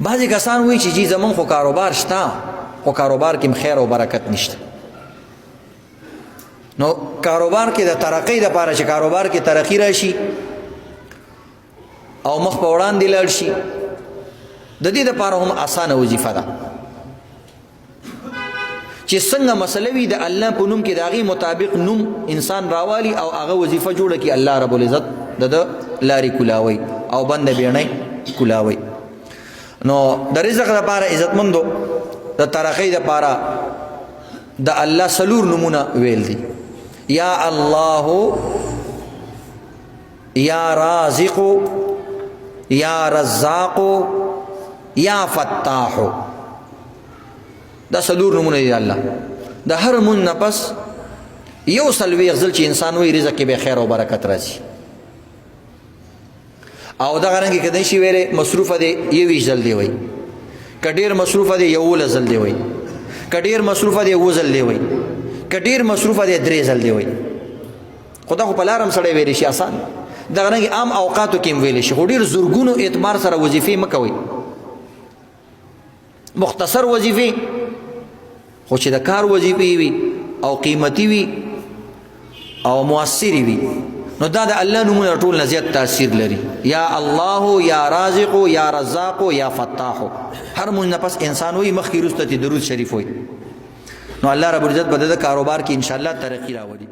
بعضې کسان وایي چې جی زمون خو کاروبار شته خو کاروبار کې خیر او برکت نشته. نو کاروبار کې د ترقی دپاره چې کاروبار کې ترقی راشي او مخ په وړاندې لاړ شي د دې دپاره هم اسانه وظیفه ده چې څنګه مسله وي د الله په نوم کې د هغې مطابق نوم انسان راوالي او هغه وظیفه جوړه کړي الله رب العزت د لارې کولاوي او بنده بیړنۍ کولاوي. نو د رزق دپاره عزتمندو د ترقۍ دپاره د الله څلور نومونه ویل دي. یا الله، یا رازق، یا رزاق، یا فتاح. دا څلور نومونه دي الله. د هر مون نه پس یو څلوېښت ځل چې انسان وایي رزق کې به خیر او برکت راځي. او دغه رنګې که دی شي ویلې مصروفه دی 21 ځل دی وایي، که ډېر مصروفه دی 11 ځل دی وایي، که ډېر مصروفه دی 7 ځل دی وایي، که ډېر مصروفه دی 3 ځل دی وایي. خو دا خو په لاره هم سړی ویلی شي آسان. دغه رنګې عام اوقاتو کې هم ویلی شي، خو ډېر زرګونو اعتبار سره وظیفې مه کوئ. مختصر وظیفې خو چې د کار وظیفې وي او قیمتي وي او مؤثرې وي نو دا د الله نومونه ټول نه زیات تاثیر لري. یا الله، یا رازق، یا رزاق، یا فتاح. هر مونږ نه پس انسان وایي مخکې وروسته درود شریف وایي. نو الله رب العزت به د کاروبار کې انشاءالله ترقي راولي.